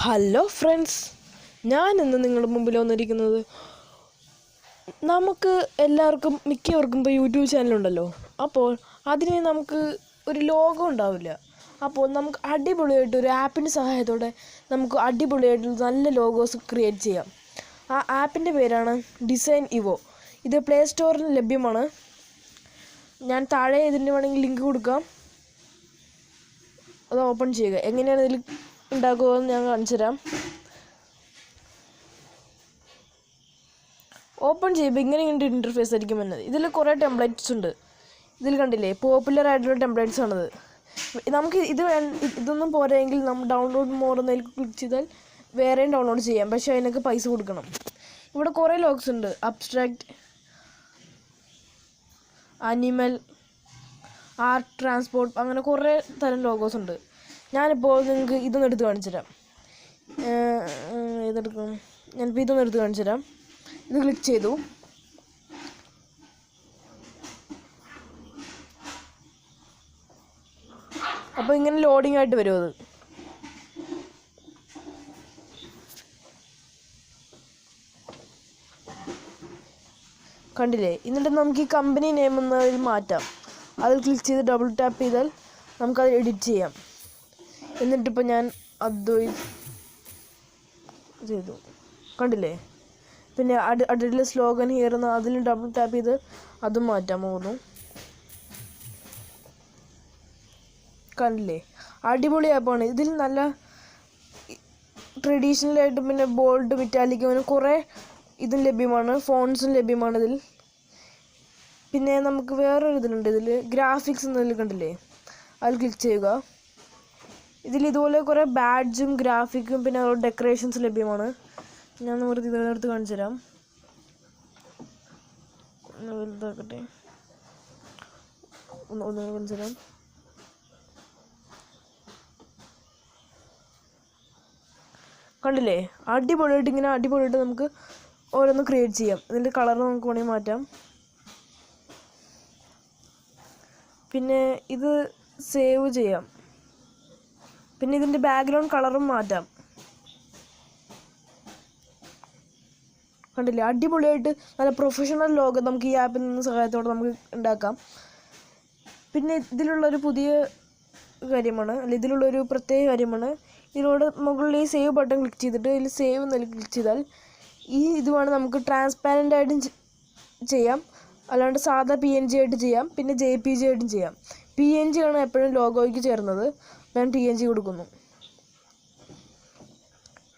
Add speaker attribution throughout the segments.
Speaker 1: Hello friends, ഞാൻ ഇന്ന് നിങ്ങളുടെ മുമ്പിൽ വന്നിരിക്കുന്നത് നമുക്ക് എല്ലാവർക്കും മിക്കവർക്കും ഇപ്പോൾ യൂട്യൂബ് ചാനലുണ്ടല്ലോ. അപ്പോൾ അതിന് നമുക്ക് ഒരു ലോഗോ ഉണ്ടാവില്ല. അപ്പോൾ നമുക്ക് അടിപൊളിയായിട്ട് ഒരു ആപ്പിൻ്റെ സഹായത്തോടെ നമുക്ക് അടിപൊളിയായിട്ട് നല്ല ലോഗോസ് ക്രിയേറ്റ് ചെയ്യാം. ആ ആപ്പിൻ്റെ പേരാണ് DesignEvo. ഇത് പ്ലേ സ്റ്റോറിൽ ലഭ്യമാണ്. ഞാൻ താഴെ ഇതിൻ്റെ വേണമെങ്കിൽ ലിങ്ക് കൊടുക്കാം. അത് ഓപ്പൺ ചെയ്യുക. എങ്ങനെയാണ് ഇതിൽ ഉണ്ടാക്കുമെന്ന് ഞാൻ കാണിച്ചു തരാം. ഓപ്പൺ ചെയ്യുമ്പോൾ ഇങ്ങനെയുണ്ട് ഇൻ്റർഫേസ് ആയിരിക്കും വരുന്നത്. ഇതിൽ കുറേ ടെംപ്ലേറ്റ്സ് ഉണ്ട്. ഇതിൽ കണ്ടില്ലേ, പോപ്പുലർ ആയിട്ടുള്ള ടെംപ്ലേറ്റ്സ് ആണത്. നമുക്ക് ഇതൊന്നും പോരെങ്കിൽ നമ്മൾ ഡൗൺലോഡ് മോർ എന്നതിൽ ക്ലിക്ക് ചെയ്താൽ വേറെയും ഡൗൺലോഡ് ചെയ്യാം. പക്ഷേ അതിനൊക്കെ പൈസ കൊടുക്കണം. ഇവിടെ കുറേ ലോഗ്സ് ഉണ്ട്. അബ്സ്ട്രാക്റ്റ്, അനിമൽ, ആർട്ട്, ട്രാൻസ്പോർട്ട്, അങ്ങനെ കുറേ തരം ലോഗോസ് ഉണ്ട്. ഞാനിപ്പോൾ നിങ്ങൾക്ക് ഇതൊന്നും എടുത്ത് കാണിച്ചു തരാം. ഞാനിപ്പോൾ ഇതൊന്നും എടുത്ത് കാണിച്ചു തരാം. ഇത് ക്ലിക്ക് ചെയ്തു. അപ്പോൾ ഇങ്ങനെ ലോഡിംഗ് ആയിട്ട് വരും. അത് കണ്ടില്ലേ. എന്നിട്ട് നമുക്ക് ഈ കമ്പനി നെയിം എന്നതിൽ മാറ്റാം. അതിൽ ക്ലിക്ക് ചെയ്ത് ഡബിൾ ടാപ്പ് ചെയ്താൽ നമുക്കത് എഡിറ്റ് ചെയ്യാം. എന്നിട്ടിപ്പോൾ ഞാൻ അദ്വൈത് ചെയ്തു, കണ്ടില്ലേ. പിന്നെ അടിയിൽ സ്ലോഗൻ ഹിയർ എന്ന് അതിൽ ഡബിൾ ടാപ്പ് ചെയ്ത് അതും മാറ്റാൻ പോകുന്നു. കണ്ടില്ലേ, അടിപൊളി ആപ്പാണ്. ഇതിൽ നല്ല ട്രഡീഷണലായിട്ട് പിന്നെ ബോൾഡ്, മെറ്റാലിക്, അങ്ങനെ കുറേ ഇതും ലഭ്യമാണ്. ഫോൺസും ലഭ്യമാണ് ഇതിൽ. പിന്നെ നമുക്ക് വേറൊരു ഇതിലുണ്ട്. ഇതിൽ ഗ്രാഫിക്സ് എന്നതിൽ കണ്ടില്ലേ, അതിൽ ക്ലിക്ക് ചെയ്യുക. ഇതിൽ ഇതുപോലെ കുറേ ബാഡ്ജും ഗ്രാഫിക്കും പിന്നെ ഡെക്കറേഷൻസ് ലഭ്യമാണ്. ഞാൻ ഇതിനടുത്ത് കാണിച്ചു തരാം. വലുതാക്കട്ടെ, ഒന്ന് കാണിച്ചു തരാം. കണ്ടില്ലേ, അടിപൊളിയായിട്ട് ഇങ്ങനെ അടിപൊളിയായിട്ട് നമുക്ക് ഓരോന്ന് ക്രിയേറ്റ് ചെയ്യാം. ഇതിൻ്റെ കളർ നമുക്ക് വേണമെങ്കിൽ മാറ്റാം. പിന്നെ ഇത് സേവ് ചെയ്യാം. പിന്നെ ഇതിൻ്റെ ബാക്ക്ഗ്രൗണ്ട് കളറും മാറ്റാം. കണ്ടില്ലേ, അടിപൊളിയായിട്ട് നല്ല പ്രൊഫഷണൽ ലോഗോ നമുക്ക് ഈ ആപ്പിൽ നിന്ന് സഹായത്തോടെ നമുക്ക് ഉണ്ടാക്കാം. പിന്നെ ഇതിലുള്ളൊരു പുതിയ കാര്യമാണ്, ഇതിലുള്ളൊരു പ്രത്യേക കാര്യമാണ്, ഇതിലൂടെ മുകളിൽ ഈ സേവ് ബട്ടൺ ക്ലിക്ക് ചെയ്തിട്ട് ഇതിൽ സേവ് എന്നതിൽ ക്ലിക്ക് ചെയ്താൽ ഇതുമാണ് നമുക്ക് ട്രാൻസ്പാരൻ്റ് ആയിട്ടും ചെയ്യാം, അല്ലാണ്ട് സാധാ PNG ആയിട്ട് ചെയ്യാം, പിന്നെ JPG ആയിട്ടും ചെയ്യാം. PNG ആണ് എപ്പോഴും ലോഗോയ്ക്ക് ചേർന്നത്. ഞാൻ TNG കൊടുക്കുന്നു.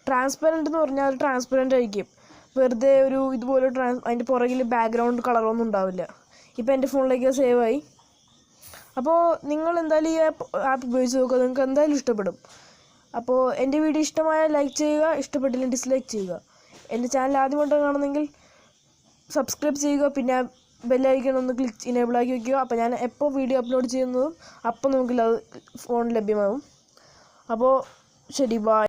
Speaker 1: ട്രാൻസ്പെറൻറ്റ് എന്ന് പറഞ്ഞാൽ അത് ട്രാൻസ്പെറൻ്റ് ആയിരിക്കും. വെറുതെ ഒരു ഇതുപോലെ അതിൻ്റെ പുറകിൽ ബാക്ക്ഗ്രൗണ്ട് കളറൊന്നും ഉണ്ടാവില്ല. ഇപ്പോൾ എൻ്റെ ഫോണിലേക്ക് സേവ് ആയി. അപ്പോൾ നിങ്ങൾ എന്തായാലും ഈ ആപ്പ് ഉപയോഗിച്ച് നോക്കുക, നിങ്ങൾക്ക് എന്തായാലും ഇഷ്ടപ്പെടും. അപ്പോൾ എൻ്റെ വീഡിയോ ഇഷ്ടമായാൽ ലൈക്ക് ചെയ്യുക, ഇഷ്ടപ്പെട്ടില്ലെങ്കിൽ ഡിസ്ലൈക്ക് ചെയ്യുക. എൻ്റെ ചാനൽ ആദ്യമായിട്ട് കാണുന്നെങ്കിൽ സബ്സ്ക്രൈബ് ചെയ്യുക. പിന്നെ ബെല്ലൈക്കൺ ഒന്ന് ഇനേബിൾ ആക്കി വയ്ക്കുക. അപ്പോൾ ഞാൻ എപ്പോൾ വീഡിയോ അപ്ലോഡ് ചെയ്യുന്നതും അപ്പോൾ നമുക്കിത് ഫോണിൽ ലഭ്യമാകും. അപ്പോൾ ശരി, ബൈ.